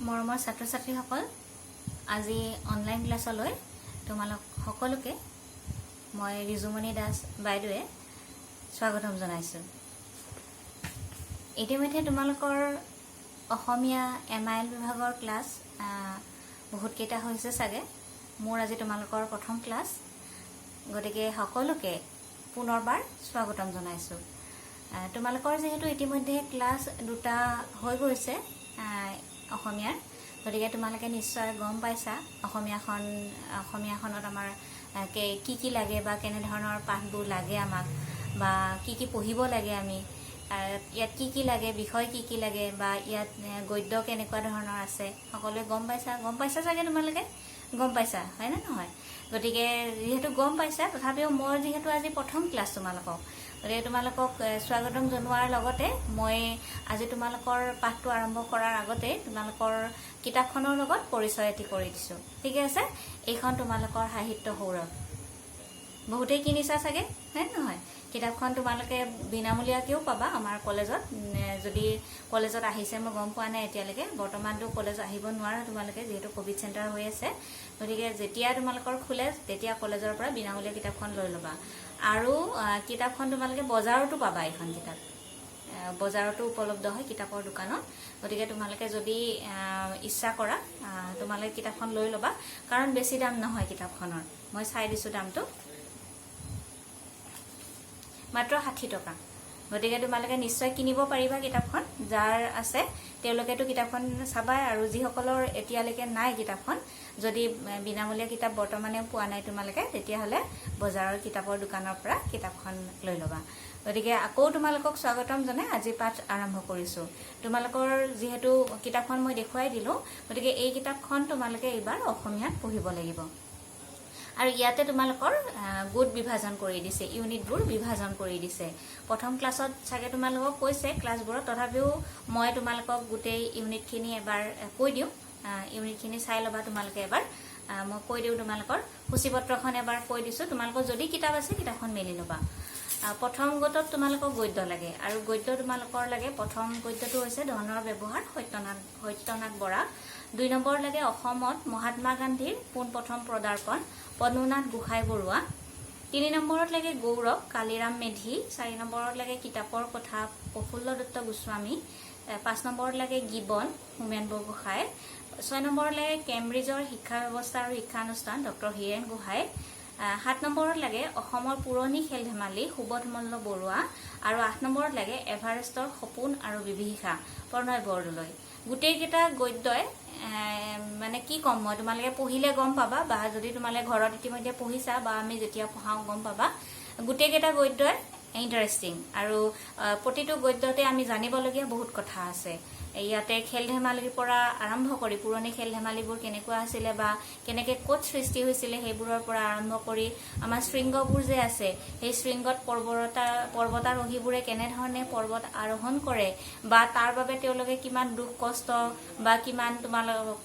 মৰমৰ ছাত্ৰ-ছাত্ৰীসকল, আজি অনলাইন ক্লাছলৈ তোমালোক সকলোকে মই ৰিজুমণি দাস বাইদেৱে স্বাগতম জনাইছোঁ। ইতিমধ্যে তোমালোকৰ অসমীয়া MIL বিভাগৰ ক্লাছ বহুত কেইটা হৈছে চাগে। মোৰ আজি তোমালোকৰ প্ৰথম ক্লাছ, গতিকে সকলোকে পুনৰবাৰ স্বাগতম জনাইছোঁ। তোমালোকৰ যেহেতু ইতিমধ্যে ক্লাছ দুটা হৈ গৈছে অসমীয়াৰ, গতিকে তোমালোকে নিশ্চয় গম পাইছা অসমীয়াখনত আমাৰ কি কি লাগে বা কেনেধৰণৰ পাঠবোৰ লাগে আমাক, বা কি কি পঢ়িব লাগে আমি, ইয়াত কি কি লাগে, বিষয় কি কি লাগে, বা ইয়াত গদ্য কেনেকুৱা ধৰণৰ আছে, সকলোৱে গম পাইছা চাগে। তোমালোকে গম পাইছা, হয় নে নহয়? গতিকে যিহেতু গম পাইছা, তথাপিও মই যিহেতু আজি প্ৰথম ক্লাছ গতিকে তোমালোকক স্বাগতম জনোৱাৰ লগতে মই আজি তোমালোকৰ পাঠটো আৰম্ভ কৰাৰ আগতে তোমালোকৰ কিতাপখনৰ লগত পৰিচয় এটি কৰি দিছোঁ। ঠিকে আছে? এইখন তোমালোকৰ সাহিত্য সৌৰভ, বহুতেই কিনিছা চাগে, হয় নহয়? কিতাপখন তোমালোকে বিনামূলীয়াকৈও পাবা আমাৰ কলেজত। যদি কলেজত আহিছে মই গম পোৱা নাই এতিয়ালৈকে, বৰ্তমানটো কলেজ আহিব নোৱাৰা তোমালোকে, যিহেতু ক'ভিড চেণ্টাৰ হৈ আছে। গতিকে যেতিয়া তোমালোকৰ খোলে তেতিয়া কলেজৰ পৰা বিনামূলীয়া কিতাপখন লৈ ল'বা। আৰু কিতাপখন তোমালোকে বজাৰতো পাবা। এইখন কিতাপ বজাৰতো উপলব্ধ হয়, কিতাপৰ দোকানত। গতিকে তোমালোকে যদি ইচ্ছা কৰা তোমালোকে কিতাপখন লৈ ল'বা, কাৰণ বেছি দাম নহয় কিতাপখনৰ। মই চাই দিছোঁ দামটো, মাত্ৰ 60 টকা। গতিকে তোমালোকে নিশ্চয় কিনিব পাৰিবা কিতাপখন। যাৰ আছে তেওঁলোকেতো কিতাপখন চাবাই, আৰু যিসকলৰ এতিয়ালৈকে নাই কিতাপখন, যদি বিনামূলীয়া কিতাপ বৰ্তমানে পোৱা নাই তোমালোকে, তেতিয়াহ'লে বজাৰৰ কিতাপৰ দোকানৰ পৰা কিতাপখন লৈ ল'বা। গতিকে আকৌ তোমালোকক স্বাগতম জনাই আজি পাঠ আৰম্ভ কৰিছোঁ। তোমালোকৰ যিহেতু কিতাপখন মই দেখুৱাই দিলোঁ, গতিকে এই কিতাপখন তোমালোকে এইবাৰ অসমীয়াত পঢ়িব লাগিব। আৰু ইয়াতে তোমালোকৰ গোট বিভাজন কৰি দিছে, ইউনিটবোৰ বিভাজন কৰি দিছে। প্ৰথম ক্লাছত চাগে তোমালোকক কৈছে ক্লাছবোৰত, তথাপিও মই তোমালোকক গোটেই ইউনিটখিনি এবাৰ কৈ দিওঁ। ইউনিটখিনি চাই ল'বা তোমালোকে এবাৰ। মই কৈ দিওঁ তোমালোকৰ সূচীপত্ৰখন এবাৰ কৈ দিছোঁ। তোমালোকৰ যদি কিতাপ আছে কিতাপখন মেলি ল'বা। প্ৰথম গোটত তোমালোকক গদ্য লাগে, আৰু গদ্য তোমালোকৰ লাগে, প্ৰথম গদ্যটো হৈছে ধনৰ ব্যৱহাৰ, সত্যনাথ বৰা। 2 নম্বৰ লাগে অসমত মহাত্মা গান্ধীৰ পোনপ্ৰথম পদাৰ্পণ, পদ্মনাথ গোহাঁই বৰুৱা। 3 নম্বৰত লাগে গৌৰৱ, কালিৰাম মেধি। 4 নম্বৰত লাগে কিতাপৰ কথা, প্ৰফুল্ল দত্ত গোস্বামী। 5 নম্বৰত লাগে গীবন, হোমেন বৰগোহাঁই। 6 নম্বৰত লাগে কেম্ব্ৰিজৰ শিক্ষা ব্যৱস্থা আৰু শিক্ষানুষ্ঠান, ডক্টৰ হীৰেন গোহাঁই। 7 নম্বৰত লাগে অসমৰ পুৰণি খেল ধেমালি, সুবোধ মল্ল বৰুৱা। আৰু 8 নম্বৰত লাগে এভাৰেষ্টৰ সপোন আৰু বিভীষিকা, প্ৰণয় বৰদলৈ। গোটেইকেইটা গদ্যই মানে কি ক'ম মই, তোমালোকে পঢ়িলে গম পাবা, বা যদি তোমালোকে ঘৰত ইতিমধ্যে পঢ়িছা বা আমি যেতিয়া পঢ়াওঁ গম পাবা। গোটেইকেইটা গদ্যই ইণ্টাৰেষ্টিং, আৰু প্ৰতিটো গদ্যতে আমি জানিবলগীয়া বহুত কথা আছে। ইয়াতে খেল ধেমালিৰ পৰা আৰম্ভ কৰি পুৰণি খেল ধেমালিবোৰ কেনেকুৱা আছিলে, বা কেনেকৈ ক'ত সৃষ্টি হৈছিলে, সেইবোৰৰ পৰা আৰম্ভ কৰি আমাৰ শৃংগবোৰ যে আছে, সেই শৃংগত পৰ্বতাৰোহীবোৰে কেনেধৰণে পৰ্বত আৰোহণ কৰে, বা তাৰ বাবে তেওঁলোকে কিমান দুখ কষ্ট বা কিমান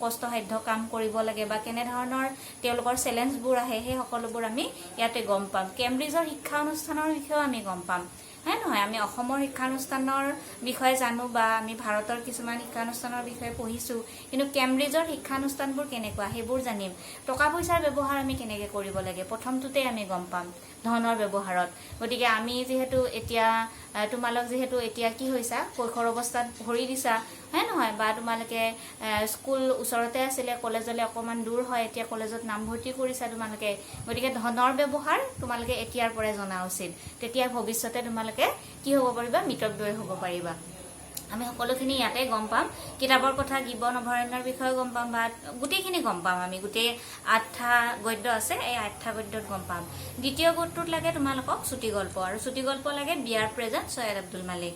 কষ্টসাধ্য কাম কৰিব লাগে, বা কেনেধৰণৰ তেওঁলোকৰ চেলেঞ্জবোৰ আহে, সেই সকলোবোৰ আমি ইয়াতে গম পাম। কেম্ব্ৰিজৰ শিক্ষা অনুষ্ঠানৰ বিষয়েও আমি গম পাম, হয় নহয়? আমি অসমৰ শিক্ষানুষ্ঠানৰ বিষয়ে জানো, বা আমি ভাৰতৰ কিছুমান শিক্ষানুষ্ঠানৰ বিষয়ে পঢ়িছোঁ, কিন্তু কেম্ব্ৰিজৰ শিক্ষানুষ্ঠানবোৰ কেনেকুৱা সেইবোৰ জানিম। টকা পইচাৰ ব্যৱহাৰ আমি কেনেকৈ কৰিব লাগে প্ৰথমটোতে আমি গম পাম, ধনৰ ব্যৱহাৰত। গতিকে আমি যিহেতু এতিয়া তোমালোক যিহেতু এতিয়া কি হৈছা, কৈশোৰ অৱস্থাত ভৰি দিছা, হয় নহয়? বা তোমালোকে স্কুল ওচৰতে আছিলে, কলেজলৈ অকণমান দূৰ হয়, এতিয়া কলেজত নামভৰ্তি কৰিছা তোমালোকে। গতিকে ধনৰ ব্যৱহাৰ তোমালোকে এতিয়াৰ পৰাই জনা উচিত। তেতিয়া ভৱিষ্যতে তোমালোকে কি হ'ব পাৰিবা, মিতব্যয়ী হ'ব পাৰিবা। আমি সকলোখিনি ইয়াতে গম পাম। কিতাপৰ কথা, গীবন অভয়াৰণ্যৰ বিষয়ে গম পাম, বা গোটেইখিনি গম পাম আমি। গোটেই 8টা গদ্য আছে, এই 8টা গদ্যত গম পাম। দ্বিতীয় গোটটোত লাগে তোমালোকক চুটি গল্প, আৰু চুটি গল্প লাগে বিয়াৰ প্ৰেজেণ্ট, সৈয়দ আব্দুল মালিক।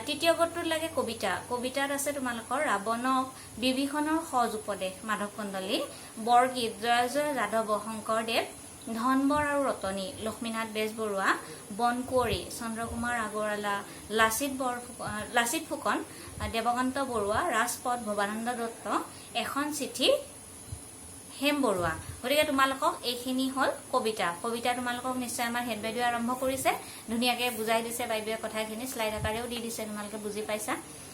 তৃতীয় গোটটোত লাগে কবিতা। কবিতাত আছে তোমালোকৰ ৰাৱণক, বিভীষণৰ সজ উপদেশ, মাধৱ কন্দলী। বৰগীত জয় যাদৱ, শংকৰদেৱ। ধনবৰ আৰু ৰতনী, লক্ষ্মীনাথ বেজবৰুৱা। বনকুঁৱৰী, চন্দ্ৰকুমাৰ আগৰৱালা। লাচিত ফুকন, দেৱকান্ত বৰুৱা। ৰাজপথ, ভৱানন্দ দত্ত। এখন চিঠি, হেম বৰুৱা। গতিকে তোমালোকক এইখিনি হ'ল কবিতা। তোমালোকক নিশ্চয় আমাৰ হেড বাইদেৱে আৰম্ভ কৰিছে, ধুনীয়াকৈ বুজাই দিছে বাইদেৱে কথাখিনি, শ্লাইড আকাৰেও দি দিছে, তোমালোকে বুজি পাইছা।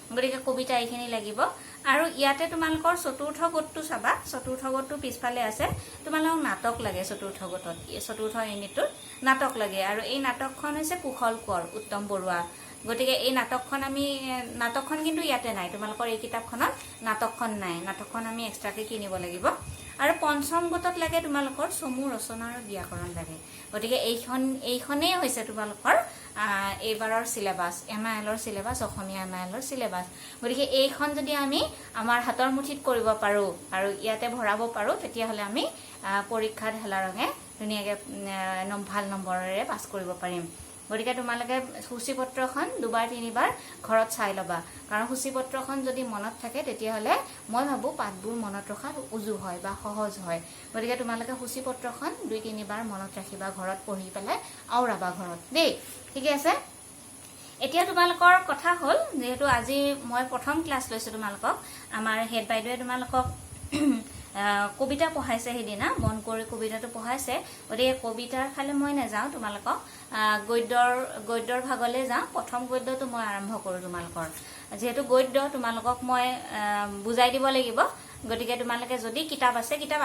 গতিকে কবিতা এইখিনি লাগিব আৰু ইয়াতে তোমালোকৰ চতুৰ্থ গোটটো চাবা চতুৰ্থ গোটটো পিছফালে আছে তোমালোকক নাটক লাগে চতুৰ্থ গোটত চতুৰ্থ ইউনিটটোত নাটক লাগে আৰু এই নাটকখন হৈছে কুশল কোঁৱৰ উত্তম বৰুৱা গতিকে এই নাটকখন কিন্তু ইয়াতে নাই তোমালোকৰ এই কিতাপখনত নাটকখন নাই নাটকখন আমি এক্সট্ৰাকে কিনিব লাগিব আৰু পঞ্চম গোটত লাগে তোমালোকৰ চমু ৰচনা আৰু ব্যাকৰণ লাগে গতিকে এইখনেই হৈছে তোমালোকৰ এইবাৰৰ সিলেবাস এমআইএলৰ সিলেবাস অসমীয়া এমআইএলৰ সিলেবাস গতিকে এইখন যদি আমি আমাৰ হাতৰ মুঠিত কৰিব পাৰো আৰু ইয়াতে ভৰাব পাৰো তেতিয়াহলে আমি পৰীক্ষাত হেলা ৰঙে ধুনীয়াকৈ ভাল নম্বৰেৰে পাছ কৰিব পাৰিম গতিকে তোমালোকে সূচীপত্ৰখন দুবাৰ তিনিবাৰ ঘৰত চাই ল'বা কাৰণ সূচীপত্ৰখন যদি মনত থাকে তেতিয়াহলে মই ভাবো পাঠবোৰ মনত ৰখাত উজু হয় বা সহজ হয় গতিকে তোমালোকে সূচীপত্ৰখন দুই তিনিবাৰ মনত ৰাখিবা ঘৰত পঢ়ি পেলাই আওৰাবা ঘৰত দেই ঠিকে আছে এতিয়া তোমালোকৰ কথা হ'ল যেহেতু আজি মই প্ৰথম ক্লাছ লৈছো তোমালোকক আমাৰ হেড বাইদেৱে তোমালোকক কবিতা পঢ়াইছে সেইদিনা মন কৰি কবিতাটো পঢ়াইছে গতিকে কবিতাৰ ফালে মই নাযাওঁ তোমালোকক গদ্যৰ ভাগলৈ যাওঁ প্ৰথম গদ্যটো মই আৰম্ভ কৰোঁ তোমালোকৰ যেহেতু গদ্য তোমালোকক মই বুজাই দিব লাগিব গতিকে তোমালোকে যদি কিতাপ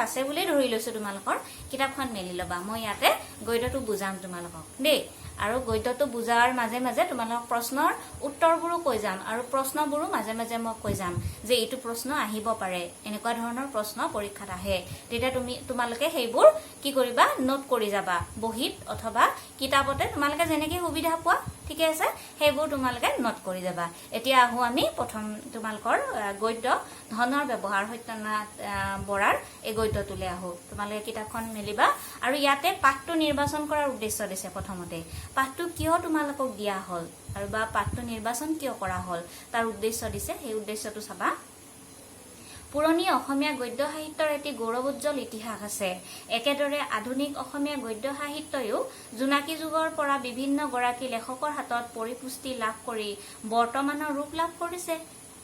আছে বুলি ধৰি লৈছো তোমালোকৰ কিতাপখন মেলি ল'বা মই ইয়াতে গদ্যটো বুজাম তোমালোকক দেই আৰু গদ্যটো বুজাৰ মাজে মাজে তোমালোকক প্ৰশ্নৰ উত্তৰবোৰো কৈ যাম আৰু প্ৰশ্নবোৰো মাজে মাজে মই কৈ যাম যে এইটো প্ৰশ্ন আহিব পাৰে এনেকুৱা ধৰণৰ প্ৰশ্ন পৰীক্ষাত আহে তেতিয়া তোমালোকে সেইবোৰ কি কৰিবা নোট কৰি যাবা বহিত অথবা কিতাপতে তোমালোকে যেনেকৈ সুবিধা পোৱা ঠিকে আছে সেইবোৰ তোমালোকে নোট কৰি যাবা এতিয়া আহো আমি প্ৰথম তোমালোকৰ গদ্য ধনৰ ব্যৱহাৰ সত্যনাথ বৰাৰ এই গদ্যটোলৈ আহো তোমালোকে কিতাপখন মেলিবা আৰু ইয়াতে পাঠটো নিৰ্বাচন কৰাৰ উদ্দেশ্য দিছে প্ৰথমতে পাঠটো কিয় তোমালোকক দিয়া হ'ল আৰু বা পাঠটো নিৰ্বাচন কিয় কৰা হ'ল তাৰ উদ্দেশ্য দিছে সেই উদ্দেশ্যটো চাবা পুৰণি অসমীয়া গদ্য সাহিত্যৰ এটি গৌৰৱোজ্জ্বল ইতিহাস আছে একেদৰে আধুনিক অসমীয়া গদ্য সাহিত্যয়ো জোনাকী যুগৰ পৰা বিভিন্ন গৰাকী লেখকৰ হাতত পৰিপুষ্টি লাভ কৰি বৰ্তমানৰ ৰূপ লাভ কৰিছে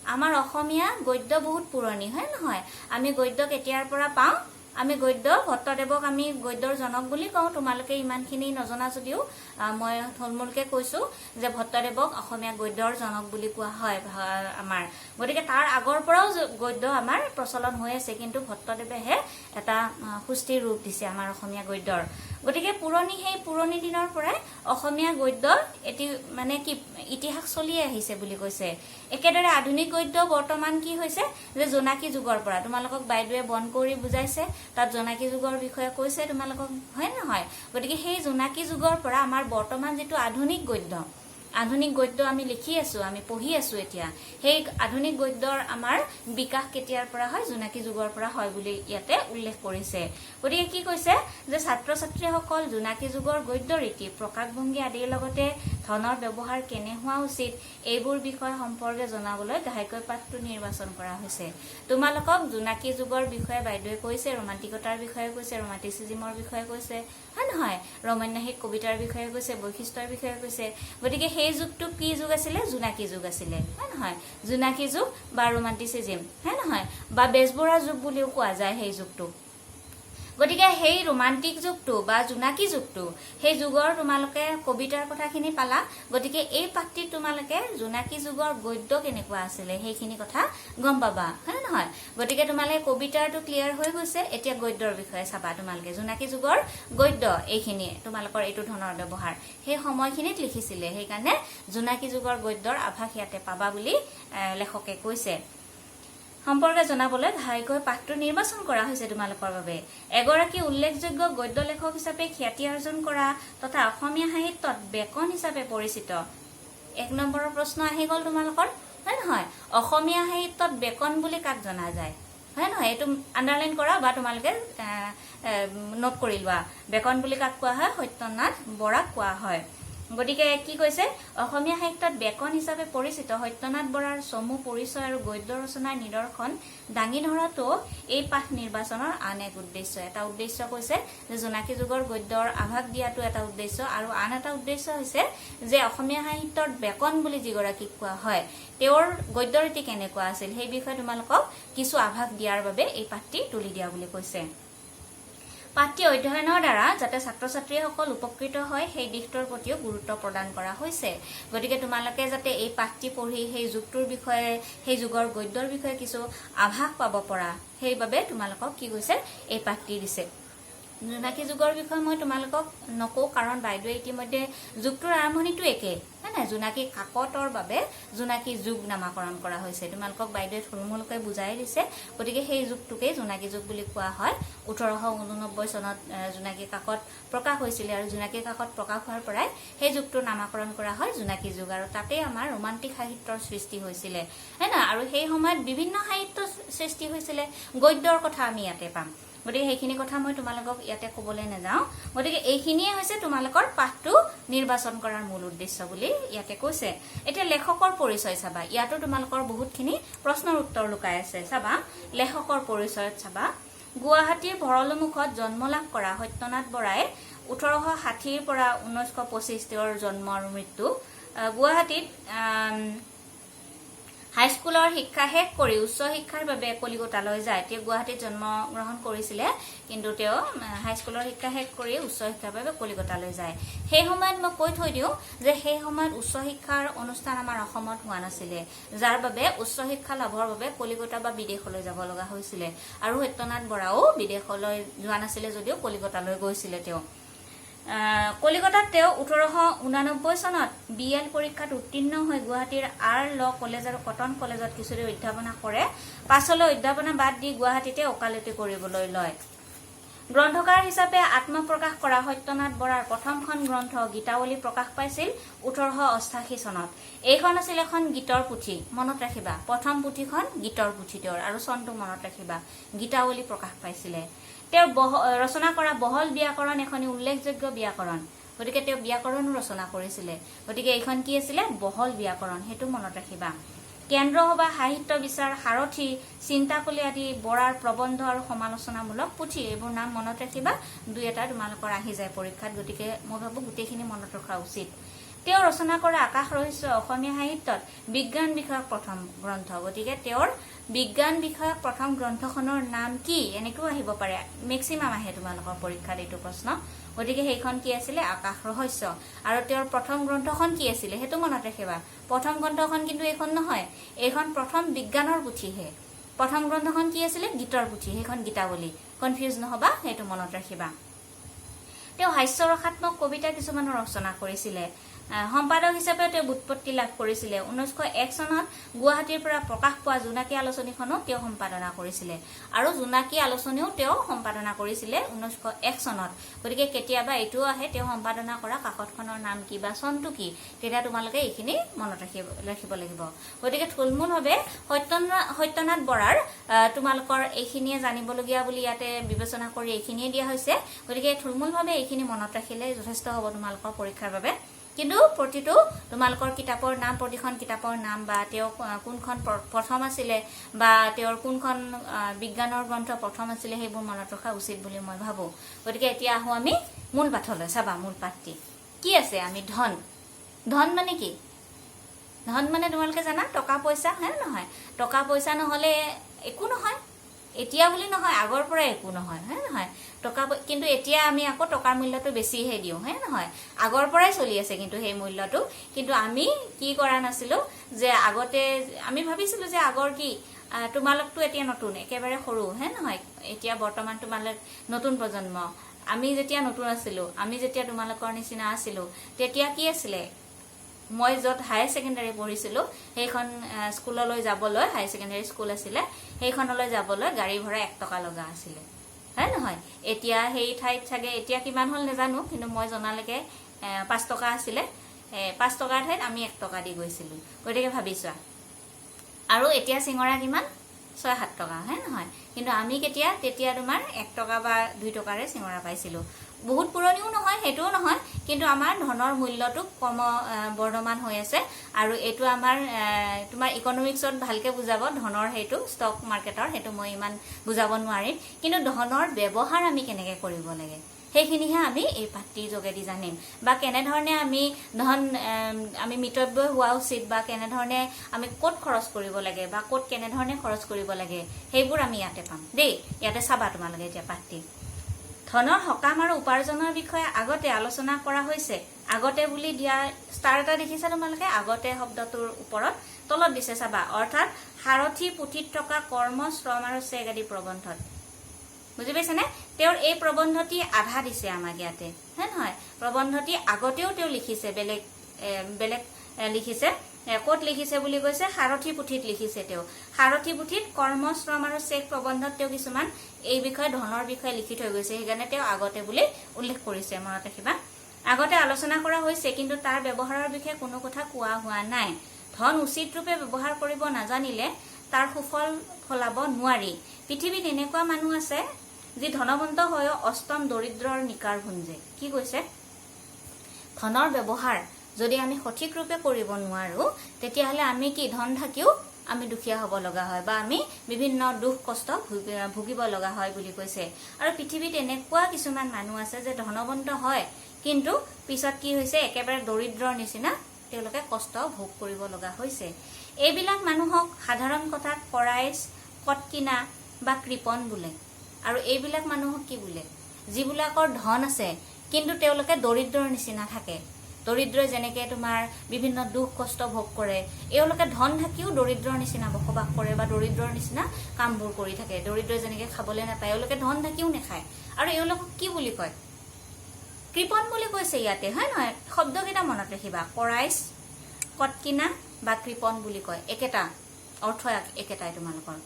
আমাৰ অসমীয়া গদ্য বহুত পুৰণি হয় নহয় আমি গদ্য কেতিয়াৰ পৰা পাওঁ আমি গদ্য ভট্টদেৱক আমি গদ্যৰ জনক বুলি কওঁ তোমালোকে ইমানখিনি নজনা যদিও মই থলমূলকে কৈছো যে ভট্টদেৱক অসমীয়া গদ্যৰ জনক বুলি কোৱা হয় আমাৰ গতিকে তাৰ আগৰ পৰাও গদ্য আমাৰ প্ৰচলন হৈ আছে কিন্তু ভট্টদেৱেহে এটা সুস্থিৰ ৰূপ দিছে আমাৰ অসমীয়া গদ্যৰ গতিকে পুৰণি দিনৰ পৰাই অসমীয়া গদ্য এটি মানে কি ইতিহাস চলি আহিছে বুলি কৈছে একেদৰে আধুনিক গদ্য বৰ্তমান কি হৈছে যে জোনাকী যুগৰ পৰা তোমালোকক বাইদেৱে বন কৰি বুজাইছে তাত জোনাকী যুগৰ বিষয়ে কৈছে তোমালোকক হয় নহয় গতিকে সেই জোনাকী যুগৰ পৰা আমাৰ বৰ্তমান যেটো আধুনিক গদ্য আমি লিখি আছো আমি পঢ়ি আছো এতিয়া সেই আধুনিক গদ্যৰ আমাৰ বিকাশ কেতিয়াৰ পৰা হয় জোনাকী যুগৰ পৰা হয় বুলি ইয়াতে উল্লেখ কৰিছে গতিকে কি কৈছে যে ছাত্ৰ ছাত্ৰীসকল জোনাকী যুগৰ গদ্য ৰীতি প্ৰকাশভংগী আদিৰ লগতে ধনৰ ব্যৱহাৰ কেনে হোৱা উচিত এইবোৰ বিষয় সম্পৰ্কে জনাবলৈ ঘাইকৈ পাঠটো নিৰ্বাচন কৰা হৈছে তোমালোকক জোনাকী যুগৰ বিষয়ে বাইদেৱে কৈছে ৰোমান্টিকতাৰ বিষয়ে কৈছে ৰোমান্টিচিজমৰ বিষয়ে কৈছে হয় নহয় ৰমন্যাসিক কবিতাৰ বিষয়ে কৈছে বৈশিষ্ট্যৰ বিষয়ে কৈছে গতিকে সেই যুগটো কি যুগ আছিলে জোনাকী যুগ আছিলে হয় নহয় জোনাকী যুগ বা ৰোমান্টিচিজম হয় নহয় বা বেজবৰুৱা যুগ বুলিও কোৱা যায় সেই যুগটো গতিকে সেই ৰোমান্টিক যুগটো বা জোনাকী যুগটো সেই যুগৰ তোমালোকে কবিতাৰ কথাখিনি পালা গতিকে এই পাঠটিত তোমালোকে জোনাকী যুগৰ গদ্য কেনেকুৱা আছিলে সেইখিনি কথা গম পাবা হয় নহয় গতিকে তোমালোকে কবিতাটো ক্লিয়াৰ হৈ গৈছে এতিয়া গদ্যৰ বিষয়ে চাবা তোমালোকে জোনাকী যুগৰ গদ্য এইখিনি তোমালোকৰ এইটো ধৰণৰ ব্যৱহাৰ সেই সময়খিনিত লিখিছিলে সেইকাৰণে জোনাকী যুগৰ গদ্যৰ আভাস ইয়াতে পাবা বুলি লেখকে কৈছে সম্পৰ্কে জনাবলৈ ঘাইকৈ পাঠটো নিৰ্বাচন কৰা হৈছে তোমালোকৰ বাবে এগৰাকী উল্লেখযোগ্য গদ্য লেখক হিচাপে খ্যাতি অৰ্জন কৰা তথা অসমীয়া সাহিত্যত বেকন হিচাপে পৰিচিত এক নম্বৰৰ প্ৰশ্ন আহি গ'ল তোমালোকৰ হয় নহয় অসমীয়া সাহিত্যত বেকন বুলি কাক জনা যায় হয় নহয় এইটো আন্ডাৰলাইন কৰা বা তোমালোকে নোট কৰি লোৱা বেকন বুলি কাক কোৱা হয় সত্যনাথ বৰাক কোৱা হয় গতিকে কি কৈছে অসমীয়া সাহিত্যত বেকন হিচাপে পৰিচিত সত্যনাথ বৰাৰ চমু পৰিচয় আৰু গদ্য ৰচনাৰ নিদৰ্শন দাঙি ধৰাটো এই পাঠ নিৰ্বাচনৰ আন এক উদ্দেশ্য এটা উদ্দেশ্য কৈছে যে জোনাকী যুগৰ গদ্যৰ আভাস দিয়াটো এটা উদ্দেশ্য আৰু আন এটা উদ্দেশ্য হৈছে যে অসমীয়া সাহিত্যত বেকন বুলি যিগৰাকীক কোৱা হয় তেওঁৰ গদ্য ৰীতি কেনেকুৱা আছিল সেই বিষয়ে তোমালোকক কিছু আভাস দিয়াৰ বাবে এই পাঠটি তুলি দিয়া বুলি কৈছে পাঠ্য অধ্যয়নৰ দ্বাৰা যাতে ছাত্ৰ ছাত্ৰীসকল উপকৃত হয় সেই দিশটোৰ প্ৰতিও গুৰুত্ব প্ৰদান কৰা হৈছে গতিকে তোমালোকে যাতে এই পাঠটি পঢ়ি সেই যুগটোৰ বিষয়ে সেই যুগৰ গদ্যৰ বিষয়ে কিছু আভাস পাব পৰা সেইবাবে তোমালোকক কি কৈছে এই পাঠটি দিছে জোনাকী যুগৰ বিষয়ে মই তোমালোকক নকওঁ কাৰণ বাইদেৱে ইতিমধ্যে যুগটোৰ আৰম্ভণিটো একে না জোনাকী কাকতৰ বাবে জোনাকী যুগ নামাকৰণ কৰা হৈছে তোমালোকক বাইদেৱে থুলমূলকৈ বুজাই দিছে গতিকে সেই যুগটোকে জোনাকী যুগ বুলি কোৱা হয় 1889 চনত জোনাকী কাকত প্ৰকাশ হৈছিল আৰু জোনাকী কাকত প্ৰকাশ হোৱাৰ পৰাই সেই যুগটোৰ নামাকৰণ কৰা হয় জোনাকী যুগ আৰু তাতে আমাৰ ৰোমান্টিক সাহিত্যৰ সৃষ্টি হৈছিল না আৰু সেই সময়ত বিভিন্ন সাহিত্য সৃষ্টি হৈছিল গদ্যৰ কথা আমি ইয়াতে পাম গতিকে সেইখিনি কথা মই তোমালোকক ইয়াতে ক'বলৈ নাযাওঁ গতিকে এইখিনিয়ে হৈছে তোমালোকৰ পাঠটো নিৰ্বাচন কৰাৰ মূল উদ্দেশ্য বুলি ইয়াতে কৈছে এতিয়া লেখকৰ পৰিচয় চাবা ইয়াতো তোমালোকৰ বহুতখিনি প্ৰশ্নৰ উত্তৰ লুকাই আছে চাবা লেখকৰ পৰিচয়ত চাবা গুৱাহাটীৰ ভৰলুমুখত জন্ম লাভ কৰা সত্যনাথ বৰাই 1860 ৰ পৰা 1925 তেওঁৰ জন্ম আৰু মৃত্যু গুৱাহাটীত হাইস্কুলৰ শিক্ষা শেষ কৰি উচ্চ শিক্ষাৰ বাবে কলিকতালৈ যায় তেওঁ গুৱাহাটীত জন্ম গ্ৰহণ কৰিছিল কিন্তু তেওঁ হাইস্কুলৰ শিক্ষা শেষ কৰি উচ্চ শিক্ষাৰ বাবে কলিকতালৈ যায় সেই সময়ত মই কৈ থৈ দিওঁ যে সেই সময়ত উচ্চ শিক্ষাৰ অনুষ্ঠান আমাৰ অসমত হোৱা নাছিল যাৰ বাবে উচ্চ শিক্ষা লাভৰ বাবে কলিকতা বা বিদেশলৈ যাব লগা হৈছিল আৰু সত্যনাথ বৰাও বিদেশলৈ যোৱা নাছিল যদিও কলিকতালৈ গৈছিল তেওঁ কলিকতাত তেওঁ 1889 চনত বিএল পৰীক্ষাত উত্তীৰ্ণ হৈ গুৱাহাটীৰ আৰ ল কলেজ আৰু কটন কলেজত কিছুদিন অধ্যাপনা কৰে পাছলৈ অধ্যাপনা বাদ দি গুৱাহাটীতে ওকালতি কৰিবলৈ লয় গ্ৰন্থকাৰ হিচাপে আত্মপ্ৰকাশ কৰা সত্যনাথ বৰাৰ প্ৰথমখন গ্ৰন্থ গীতাৱলী প্ৰকাশ পাইছিল 1888 চনত এইখন আছিল এখন গীতৰ পুথি মনত ৰাখিবা প্ৰথম পুথিখন গীতৰ পুথি তেওঁৰ আৰু চনটো মনত ৰাখিবা গীতাৱলী প্ৰকাশ পাইছিল তেওঁ ৰচনা কৰা বহল ব্যাকৰণ এখনি উল্লেখযোগ্য ব্যাকৰণ গতিকে তেওঁ ব্যাকৰণো ৰচনা কৰিছিল গতিকে এইখন কি আছিল বহল ব্যাকৰণ হেতু মনত ৰাখিবা কেন্দ্ৰ সভা সাহিত্য বিচাৰ সাৰথি চিন্তাকলি আদি বৰাৰ প্ৰবন্ধ আৰু সমালোচনামূলক পুথি এইবোৰ নাম মনত ৰাখিবা দুই এটা তোমালোকৰ আহি যায় পৰীক্ষাত গতিকে মই ভাবো গোটেইখিনি মনত ৰখা উচিত তেওঁ ৰচনা কৰা আকাশ ৰহস্য অসমীয়া সাহিত্যত বিজ্ঞান বিষয়ক প্ৰথম গ্ৰন্থ গতিকে তেওঁৰ বিজ্ঞান বিষয়ক প্ৰথম গ্ৰন্থখনৰ নাম কি এনেকৈ আহিব পাৰে মেক্সিমাম আহে তোমালোকৰ পৰীক্ষাত এইটো প্ৰশ্ন গতিকে সেইখন কি আছিল আকাশ ৰহস্য আৰু তেওঁৰ প্ৰথম গ্ৰন্থখন কি আছিল হেতু মনত ৰাখিবা প্ৰথম গ্ৰন্থখন কিন্তু এইখন নহয় এইখন প্ৰথম বিজ্ঞানৰ পুথিহে প্ৰথম গ্ৰন্থখন কি আছিল গীতৰ পুথি সেইখন গীতাৱলী কনফিউজ নহবা হেতু মনত ৰাখিবা তেওঁ হাস্য ৰসাত্মক কবিতা কিছুমান ৰচনা কৰিছিল সম্পাদক হিচাপে তেওঁ উৎপত্তি লাভ কৰিছিল 1901 চনত গুৱাহাটীৰ পৰা প্ৰকাশ পোৱা জোনাকী আলোচনীখনো তেওঁ সম্পাদনা কৰিছিল আৰু জোনাকী আলোচনীও তেওঁ সম্পাদনা কৰিছিল 1901 চনত গতিকে কেতিয়াবা এইটো আহে তেওঁ সম্পাদনা কৰা কাকতখনৰ নাম কি বা চনটো কি তেতিয়া তোমালোকে এইখিনি মনত ৰাখিব লাগিব গতিকে থুলমূলভাৱে সত্যনাথ বৰাৰ তোমালোকৰ এইখিনিয়ে জানিবলগীয়া বুলি ইয়াতে বিবেচনা কৰি এইখিনিয়ে দিয়া হৈছে গতিকে থুলমূলভাৱে এইখিনি মনত ৰাখিলে যথেষ্ট হ'ব তোমালোকৰ পৰীক্ষাৰ বাবে কিন্তু প্ৰতিটো তোমালোকৰ কিতাপৰ নাম প্ৰতিখন কিতাপৰ নাম বা তেওঁ কোনখন প্ৰথম আছিল বা তেওঁৰ কোনখন বিজ্ঞানৰ গ্ৰন্থ প্ৰথম আছিল সেইবোৰ মনত ৰখা উচিত বুলি মই ভাবো গতিকে এতিয়া আহো আমি মূল পাঠলৈ চাবা মূল পাঠটি কি আছে আমি ধন ধন মানে কি ধন মানে তোমালোকে জানা টকা পইচা হয় নহয় টকা পইচা নহলে একো নহয় এতিয়া বুলি নহয় আগৰ পৰা একো নহয় হয় নহয় টকা কিন্তু এতিয়া আমি আকৌ টকাৰ মূল্যটো বেছিহে দিওঁ হয় নহয় আগৰ পৰাই চলি আছে কিন্তু সেই মূল্যটো কিন্তু আমি কি কৰা নাছিলো যে আগতে আমি ভাবিছিলো যে আগৰ কি তোমালোকটো এতিয়া নতুন একেবাৰে সৰু হয় নহয় এতিয়া বৰ্তমান তোমালোক নতুন প্ৰজন্ম আমি যেতিয়া নতুন আছিলো আমি যেতিয়া তোমালোকৰ নিচিনা আছিলো তেতিয়া কি আছিলে মই যত হাই সেকেন্ডাৰী পঢ়িছিলো সেইখন স্কুললৈ যাবলৈ হাই সেকেন্ডাৰী স্কুল আছিলে সেইখনলৈ যাবলৈ গাড়ী ভাড়া 1 টকা লগা আছিলে হয় নহয় এতিয়া সেই ঠাইত চাগে এতিয়া কিমান হল নেজানো কিন্তু মই জনালৈকে 5 টকা আছিলে 5 টকাৰ ঠাইত আমি 1 টকা দি গৈছিলো গতিকে ভাবিছোৱা আৰু এতিয়া সিঙৰা কিমান 6-7 টকা হয় নহয় কিন্তু আমি তেতিয়া তোমাৰ 1 টকা বা 2 টকাৰে সিঙৰা পাইছিলো বহুত পুৰণিও নহয় হেতুও নহয় কিন্তু আমাৰ ধনৰ মূল্যটো কম বৰ্ধমান হৈ আছে আৰু এটো আমাৰ তোমাৰ ইকনমিক্সত ভালকে বুজাব ধনৰ হেতু ষ্টক মাৰ্কেটৰ হেতু মই ইমান বুজাব নোৱাৰিম কিন্তু ধনৰ ব্যৱহাৰ আমি কেনেকৈ কৰিব লাগে সেইখিনিহে আমি এই পাঠ্যৰ যোগেদি জানিম বা কেনে ধৰণে আমি ধন আমি মিতব্য হোৱা উচিত বা কেনে ধৰণে আমি ক'ত খৰচ কৰিব লাগে বা ক'ত কেনে ধৰণে খৰচ কৰিব লাগে সেইবোৰ আমি ইয়াতে পাম দেই ইয়াতে চাবা তোমালোকে এতিয়া পাঠ্য ধনৰ সকাম আৰু উপাৰ্জনৰ বিষয়ে আগতে আলোচনা কৰা হৈছে। আগতে বুলি দিয়া ষ্টাৰ এটা দেখিছা তোমালোকে, আগতে শব্দটোৰ ওপৰত তলত দিছে চাবা, অৰ্থাৎ সাৰথি পুথিত থকা কৰ্ম, শ্ৰম আৰু চেগ আদি প্ৰবন্ধত। বুজি পাইছেনে? তেওঁৰ এই প্ৰবন্ধটি আধা দিছে আমাক ইয়াতে, হে নহয়? প্ৰবন্ধটি আগতেও তেওঁ লিখিছে, বেলেগ বেলেগ লিখিছে। ক'ত লিখিছে বুলি কৈছে? সাৰথি পুথিত লিখিছে তেওঁ। সাৰথি পুথিত কৰ্ম, শ্ৰম আৰু চেক প্ৰবন্ধত তেওঁ কিছুমান এই বিষয়ে ধনৰ বিষয়ে লিখি থৈ গৈছে, সেইকাৰণে তেওঁ আগতে বুলি উল্লেখ কৰিছে। মনত ৰাখিবা, আগতে আলোচনা কৰা হৈছে, কিন্তু তাৰ ব্যৱহাৰৰ বিষয়ে কোনো কথা কোৱা হোৱা নাই। ধন উচিত ৰূপে ব্যৱহাৰ কৰিব নাজানিলে তাৰ সুফল ফলাব নোৱাৰি। পৃথিৱীত এনেকুৱা মানুহ আছে যি ধনৱন্ত হৈও অষ্টম দৰিদ্ৰৰ নিকাৰ ভুঞ্জে। কি কৈছে? ধনৰ ব্যৱহাৰ যদি আমি সঠিক ৰূপে কৰিব নোৱাৰো, তেতিয়াহ'লে আমি কি ধন থাকিও আমি দুখীয়া হ'ব লগা হয়, বা আমি বিভিন্ন দুখ কষ্ট ভুগিব লগা হয় বুলি কৈছে। আৰু পৃথিৱীত এনেকুৱা কিছুমান মানুহ আছে যে ধনৱন্ত হয়, কিন্তু পিছত কি হৈছে, একেবাৰে দৰিদ্ৰৰ নিচিনা তেওঁলোকে কষ্ট ভোগ কৰিব লগা হৈছে। এইবিলাক মানুহক সাধাৰণ কথাত কৰাইছ, কটকিনা বা কৃপণ বোলে। আৰু এইবিলাক মানুহক কি বোলে? যিবিলাকৰ ধন আছে কিন্তু তেওঁলোকে দৰিদ্ৰৰ নিচিনা থাকে। দৰিদ্ৰই যেনেকে তোমাৰ বিভিন্ন দুখ কষ্ট ভোগ কৰে, এওঁলোকে ধন থাকিও দৰিদ্ৰৰ নিচিনা বসবাস কৰে বা দৰিদ্ৰৰ নিচিনা কামবোৰ কৰি থাকে। দৰিদ্ৰই যেনেকে খাবলৈ নাপায়, এওঁলোকে ধন থাকিও নাখায়। আৰু এওঁলোকক কি বুলি কয়? কৃপণ বুলি কৈছে ইয়াতে, হয় নহয়? শব্দকেইটা মনত ৰাখিবা, কৰাইছ, কটকিনা বা কৃপণ বুলি কয়। একেটা অৰ্থ, একেটাই তোমালোকৰ।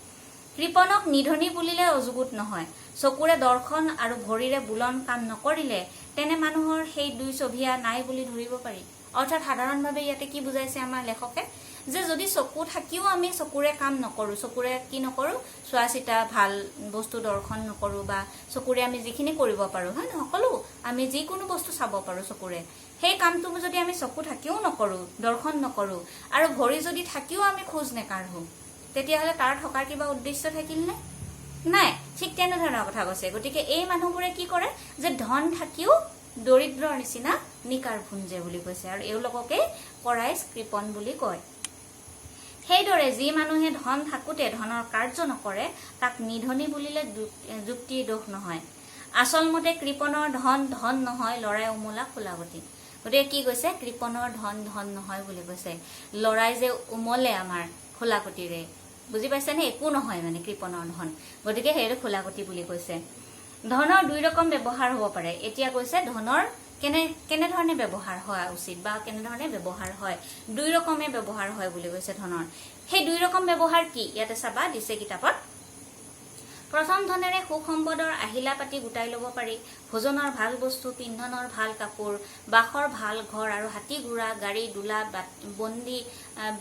কৃপণক নিধনী বুলিলে অযুগুত নহয়। চকুৰে দৰ্শন আৰু ভৰিৰে বুলন কাম নকৰিলে তেনে মানুহৰ সেই দুই ছবিয়া নাই বুলি ধৰিব পাৰি। অৰ্থাৎ সাধাৰণভাৱে ইয়াতে কি বুজাইছে আমাৰ লেখকে, যে যদি চকু থাকিও আমি চকুৰে কাম নকৰো, চকুৰে কি নকৰো, চোৱা চিতা ভাল বস্তু দৰ্শন নকৰো, বা চকুৰে আমি যিখিনি কৰিব পাৰো, হয় নহয়, সকলো আমি যিকোনো বস্তু চাব পাৰো চকুৰে, সেই কামটো যদি আমি চকু থাকিও নকৰো, দৰ্শন নকৰো, আৰু ভৰি যদি থাকিও আমি খোজ নেকাঢ়ো, তেতিয়াহ'লে তাৰ থকাৰ কিবা উদ্দেশ্য থাকিল নে? নাই। ঠিক তেনেধৰণৰ কথা কৈছে। গতিকে এই মানুহবোৰে কি কৰে, যে ধন থাকিও দৰিদ্ৰৰ নিচিনা নিকাৰ ভুঞ্জে বুলি কৈছে, আৰু এওঁলোককে কৰাইছ, কৃপণ বুলি কয়। সেইদৰে যি মানুহে ধন থাকোতে ধনৰ কাৰ্য নকৰে, তাক নিধনী বুলিলে যুক্তি দোষ নহয়। আচল মতে কৃপণৰ ধন ধন নহয়, লৰাই উমলা খোলাগতি। গতিকে কি কৈছে? কৃপণৰ ধন ধন নহয় বুলি কৈছে। লৰাই যে উমলে আমাৰ খোলাগতিৰে, বুজি পাইছে নে? একো নহয় মানে কৃপণৰ ধন, গতিকে সেইটো খোলাগতি বুলি কৈছে। ধনৰ দুই ৰকম ব্যৱহাৰ হ'ব পাৰে। এতিয়া কৈছে ধনৰ কেনেধৰণে ব্যৱহাৰ হোৱা উচিত বা কেনেধৰণে ব্যৱহাৰ হয়। দুই ৰকমে ব্যৱহাৰ হয় বুলি কৈছে ধনৰ। সেই দুই ৰকম ব্যৱহাৰ কি? ইয়াতে চাবা, দিছে কিতাপত। প্ৰথম, ধনেৰে সুখ সম্পদৰ আহিলা পাতি গোটাই ল'ব পাৰি। ভোজনৰ ভাল বস্তু, পিন্ধনৰ ভাল কাপোৰ, বাসৰ ভাল ঘৰ আৰু হাতী ঘোঁৰা, গাড়ী দোলা, বন্দী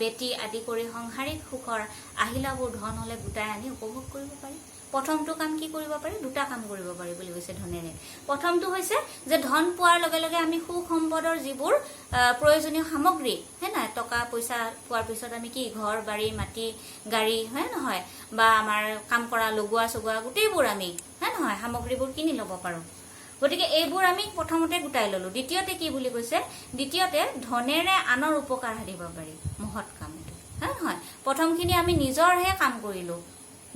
বেটী আদি কৰি সংসাৰিক সুখৰ আহিলাবোৰ ধন হলে গোটাই আনি উপভোগ কৰিব পাৰি। প্ৰথমটো কাম কি কৰিব পাৰি? দুটা কাম কৰিব পাৰি বুলি কৈছে ধনেৰে। প্ৰথমটো হৈছে যে ধন পোৱাৰ লগে লগে আমি সুখ সম্পদৰ যিবোৰ প্ৰয়োজনীয় সামগ্ৰী, হয় নহয়, টকা পইচা পোৱাৰ পিছত আমি কি ঘৰ বাৰী মাটি গাড়ী, হয় নহয়, বা আমাৰ কাম কৰা লগোৱা চগোৱা গোটেইবোৰ আমি, হয় নহয়, সামগ্ৰীবোৰ কিনি ল'ব পাৰো। গতিকে এইবোৰ আমি প্ৰথমতে গোটাই ললো। দ্বিতীয়তে কি বুলি কৈছে? দ্বিতীয়তে ধনেৰে আনৰ উপকাৰ সাধিব পাৰি। মহৎ কাম এইটো, হয় নহয়? প্ৰথমখিনি আমি নিজৰহে কাম কৰিলো,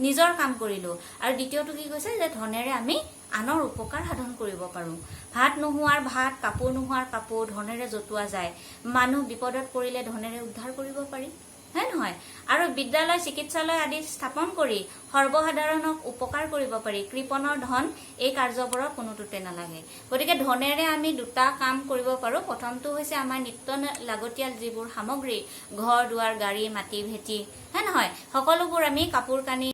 নিজৰ কাম কৰিলো, আৰু দ্বিতীয়টো কি কৈছে? যে ধনেৰে আমি আনৰ উপকাৰ সাধন কৰিব পাৰো। ভাত নোহোৱাৰ ভাত, কাপোৰ নোহোৱাৰ কাপোৰ ধনেৰে জতুৱা যায়। মানুহ বিপদত পৰিলে ধনেৰে উদ্ধাৰ কৰিব পাৰি, হয় নহয়? আৰু বিদ্যালয় চিকিৎসালয় আদি স্থাপন কৰি সৰ্বসাধাৰণক উপকাৰ কৰিব পাৰি। কৃপণৰ ধন এই কাৰ্যবোৰৰ কোনোটোতে নালাগে। গতিকে ধনেৰে আমি দুটা কাম কৰিব পাৰো। প্ৰথমটো হৈছে আমাৰ নিত্য লাগতিয়াল যিবোৰ সামগ্ৰী, ঘৰ দুৱাৰ গাড়ী মাটি ভেটি, হয় নহয়, সকলোবোৰ আমি কাপোৰ কানি